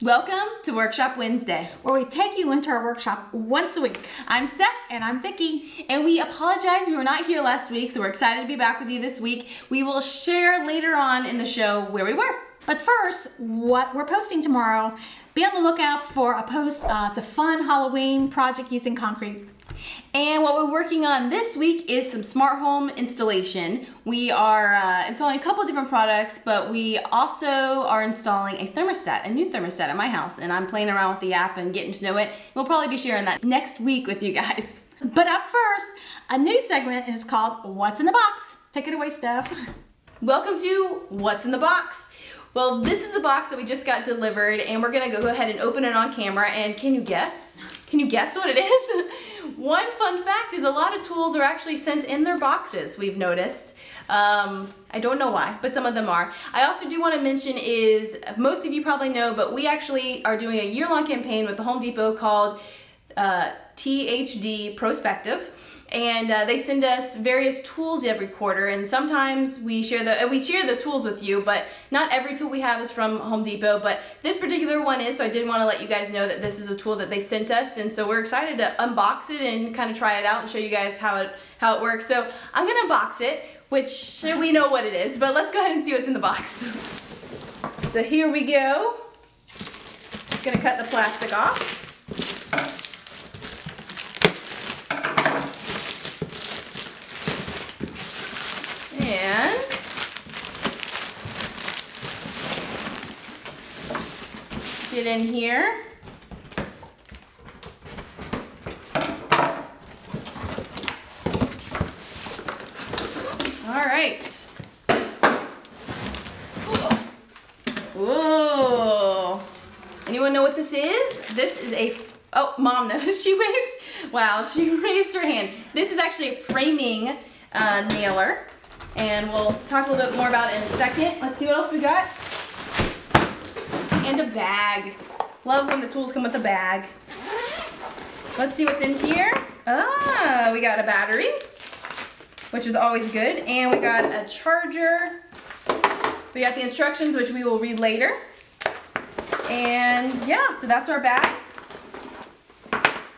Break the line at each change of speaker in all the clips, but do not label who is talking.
Welcome to Workshop Wednesday,
where we take you into our workshop once a week.
I'm Steph.
And I'm Vicki.
And we apologize we were not here last week, so we're excited to be back with you this week. We will share later on in the show where we were.
But first, what we're posting tomorrow, be on the lookout for a post. It's a fun Halloween project using concrete.
And what we're working on this week is some smart home installation. We are installing a couple of different products, but we also are installing a thermostat, a new thermostat at my house, and I'm playing around with the app and getting to know it. We'll probably be sharing that next week with you guys.
But up first, a new segment, and it's called What's in the Box? Take it away, Steph.
Welcome to What's in the Box. Well, this is the box that we just got delivered, and we're gonna go ahead and open it on camera, and can you guess? Can you guess what it is? One fun fact is a lot of tools are actually sent in their boxes, we've noticed. I don't know why, but some of them are. I also do want to mention is, most of you probably know, but we actually are doing a year-long campaign with the Home Depot called THD Prospective. And they send us various tools every quarter, and sometimes we share the tools with you, but not every tool we have is from Home Depot, but this particular one is, so I did want to let you guys know that this is a tool that they sent us, and so we're excited to unbox it and kind of try it out and show you guys how it works. So I'm going to unbox it, which we know what it is, but let's go ahead and see what's in the box. So here we go. Just going to cut the plastic off. And get in here. All right. Whoa. Anyone know what this is? This is a, oh, Mom knows. She waved. Wow, she raised her hand. This is actually a framing nailer. And we'll talk a little bit more about it in a second. Let's see what else we got. And a bag. Love when the tools come with a bag. Let's see what's in here. Ah, we got a battery, which is always good. And we got a charger. We got the instructions, which we will read later. And yeah, so that's our bag.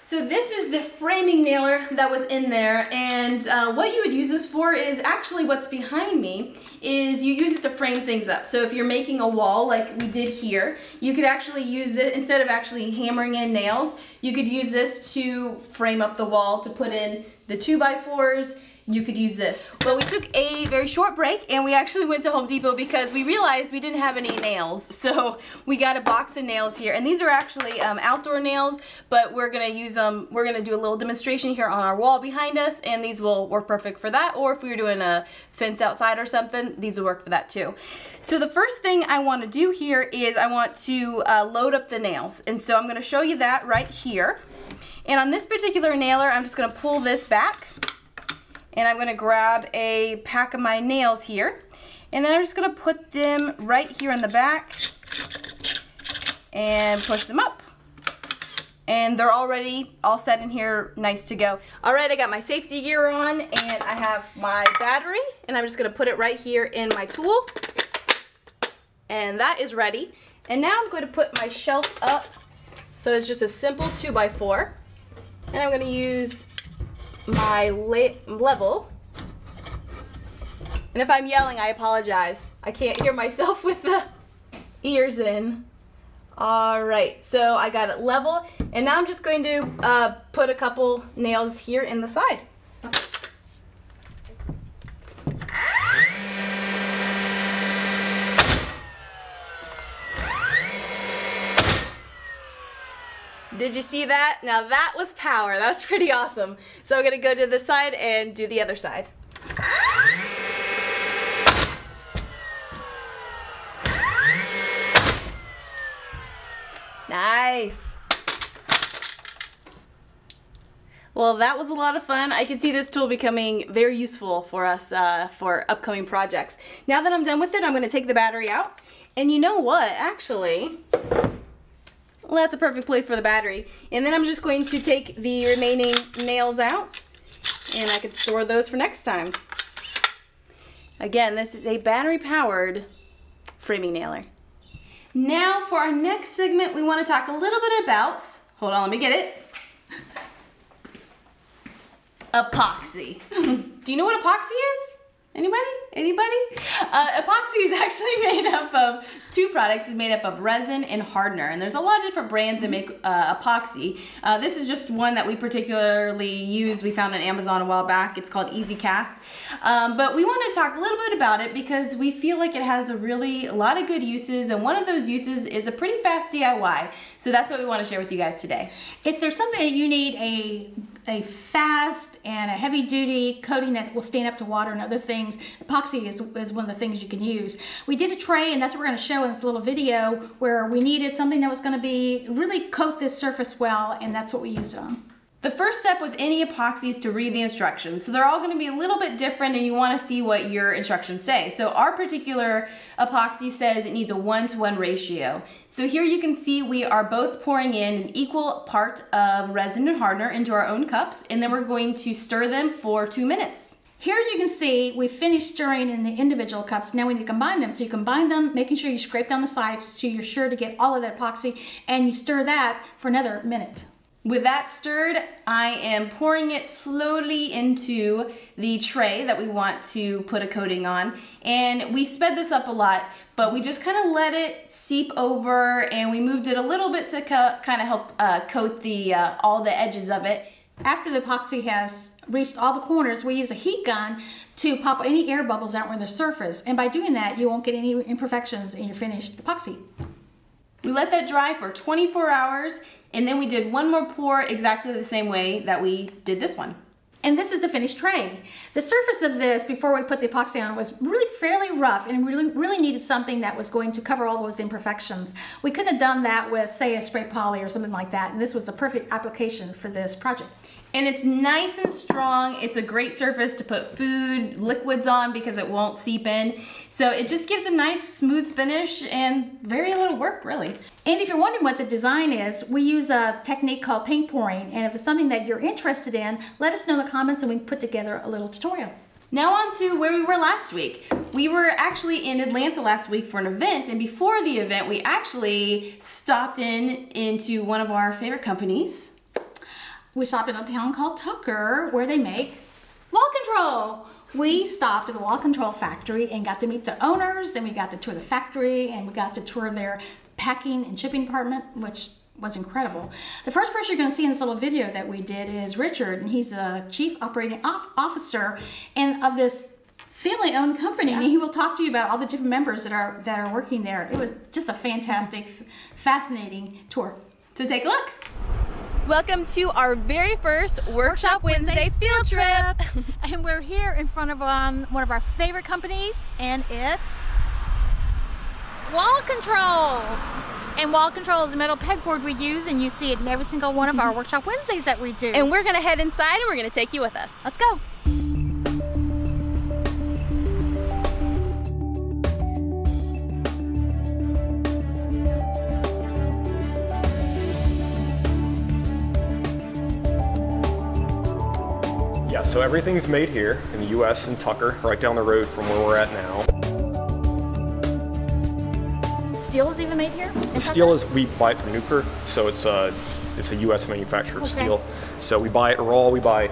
So this is the framing nailer that was in there, and what you would use this for is actually what's behind me is you use it to frame things up. So if you're making a wall like we did here, you could actually use this, instead of actually hammering in nails, you could use this to frame up the wall, to put in the 2x4s. You could use this. So we took a very short break and we actually went to Home Depot because we realized we didn't have any nails. So we got a box of nails here, and these are actually outdoor nails, but we're gonna use them. We're gonna do a little demonstration here on our wall behind us, and these will work perfect for that. Or if we were doing a fence outside or something, these will work for that too. So the first thing I want to do here is I want to load up the nails, and so I'm gonna show you that right here. And on this particular nailer, I'm just gonna pull this back. And I'm going to grab a pack of my nails here, and then I'm just going to put them right here in the back and push them up. And they're already all set in here, nice to go. All right, I got my safety gear on, and I have my battery, and I'm just going to put it right here in my tool. And that is ready. And now I'm going to put my shelf up, so it's just a simple 2x4. And I'm going to use my level, and if I'm yelling, I apologize. I can't hear myself with the ears in. Alright, so I got it level, and now I'm just going to put a couple nails here in the side. Did you see that? Now that was power. That was pretty awesome. So I'm going to go to this side and do the other side. Nice. Well, that was a lot of fun. I can see this tool becoming very useful for us for upcoming projects. Now that I'm done with it, I'm going to take the battery out. And you know what? Actually, well, that's a perfect place for the battery. And then I'm just going to take the remaining nails out, and I could store those for next time. Again, this is a battery-powered framing nailer. Now for our next segment, we want to talk a little bit about, hold on, let me get it. Epoxy. Do you know what epoxy is? Anybody? Anybody? Epoxy is actually made up of two products. It's made up of resin and hardener, and there's a lot of different brands that make epoxy. This is just one that we particularly use. We found on Amazon a while back. It's called Easy Cast. But we want to talk a little bit about it because we feel like it has a lot of good uses, and one of those uses is a pretty fast DIY. So that's what we want to share with you guys today.
If there's something that you need a fast and a heavy duty coating that will stand up to water and other things, epoxy is one of the things you can use. We did a tray, and that's what we're going to show in this little video, where we needed something that was going to really coat this surface well, and that's what we used it on.
The first step with any epoxy is to read the instructions. So they're all going to be a little bit different, and you want to see what your instructions say. So our particular epoxy says it needs a 1-to-1 ratio. So here you can see we are both pouring in an equal part of resin and hardener into our own cups, and then we're going to stir them for 2 minutes.
Here you can see we finished stirring in the individual cups. Now we need to combine them. So you combine them, making sure you scrape down the sides so you're sure to get all of that epoxy, and you stir that for another minute.
With that stirred, I am pouring it slowly into the tray that we want to put a coating on. And we sped this up a lot, but we just kind of let it seep over, and we moved it a little bit to kind of help coat all the edges of it.
After the epoxy has reached all the corners, we use a heat gun to pop any air bubbles out on the surface. And by doing that, you won't get any imperfections in your finished epoxy.
We let that dry for 24 hours, and then we did one more pour exactly the same way that we did this one.
And this is the finished tray. The surface of this, before we put the epoxy on, was really fairly rough, and really needed something that was going to cover all those imperfections. We couldn't have done that with, say, a spray poly or something like that, and this was a perfect application for this project.
And it's nice and strong. It's a great surface to put food, liquids on because it won't seep in. So it just gives a nice smooth finish and very little work, really.
And if you're wondering what the design is, we use a technique called paint pouring. And if it's something that you're interested in, let us know in the comments and we can put together a little tutorial.
Now on to where we were last week. We were actually in Atlanta last week for an event, and before the event, we actually stopped into one of our favorite companies.
We stopped in a town called Tucker, where they make wall control. We stopped at the wall control factory and got to meet the owners, and we got to tour the factory, and we got to tour their packing and shipping department, which was incredible. The first person you're going to see in this little video that we did is Richard, and he's the chief operating officer of this family-owned company, and he will talk to you about all the different members that are working there. It was just a fantastic, fascinating tour.
So take a look. Welcome to our very first Workshop Wednesday field trip.
And we're here in front of one of our favorite companies, and it's Wall Control. And Wall Control is a metal pegboard we use, and you see it in every single one of our Workshop Wednesdays that we do.
And we're gonna head inside and we're gonna take you with us.
Let's go.
Yeah, so everything's made here in the US in Tucker, right down the road from where we're at now.
Steel is even made here?
Steel is, we buy it from Nucor, so it's a US manufactured steel. So we buy it raw, we buy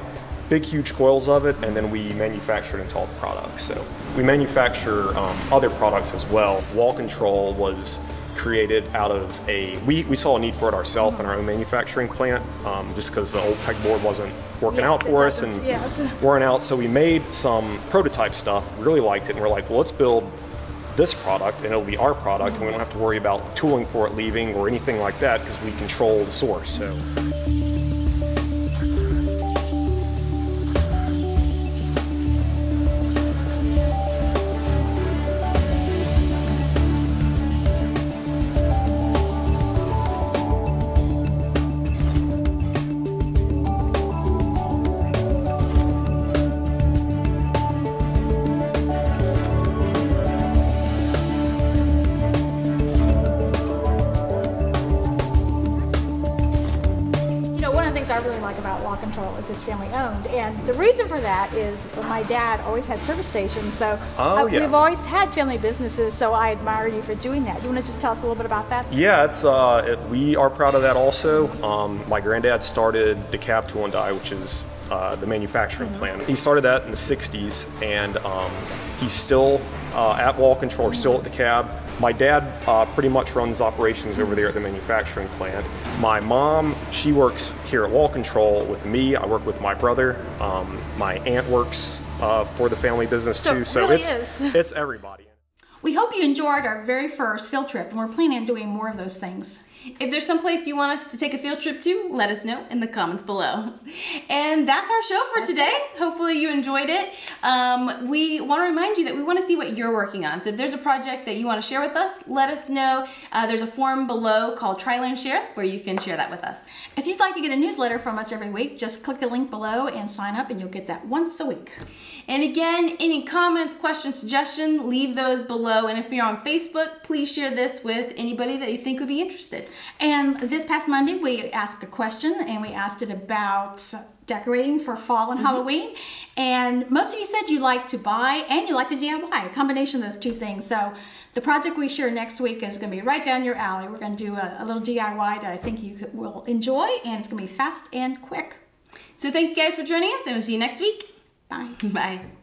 big huge coils of it, and then we manufacture it into all the products. So we manufacture other products as well. Wall Control was created out of we saw a need for it ourselves in our own manufacturing plant, just because the old pegboard wasn't working out for us and wearing out. So we made some prototype stuff, really liked it, and we're like, well, let's build this product and it'll be our product, and we don't have to worry about the tooling for it leaving or anything like that because we control the source. So.
things I really like about Wall Control is it's family owned. And the reason for that is my dad always had service stations. So we've always had family businesses, so I admire you for doing that. You want to just tell us a little bit about that?
Yeah, we are proud of that also. My granddad started DeKalb Tool and Die, which is the manufacturing plant. He started that in the 60s, and he's still at Wall Control, still at DeKalb. My dad pretty much runs operations over there at the manufacturing plant. My mom, she works here at Wall Control with me. I work with my brother. My aunt works for the family business too. So
really
it's everybody.
We hope you enjoyed our very first field trip, and we're planning on doing more of those things.
If there's some place you want us to take a field trip to, let us know in the comments below. And that's our show for today. Hopefully you enjoyed it. We want to remind you that we want to see what you're working on. So if there's a project that you want to share with us, let us know. There's a form below called Try, Learn, Share where you can share that with us.
If you'd like to get a newsletter from us every week, just click the link below and sign up, and you'll get that once a week.
And again, any comments, questions, suggestions, leave those below. And if you're on Facebook, please share this with anybody that you think would be interested.
And this past Monday, we asked a question, and we asked it about decorating for fall and Halloween. And most of you said you like to buy and you like to DIY, a combination of those two things. So the project we share next week is going to be right down your alley. We're going to do a little DIY that I think you will enjoy, and it's going to be fast and quick.
So thank you guys for joining us, and we'll see you next week.
Bye.
Bye.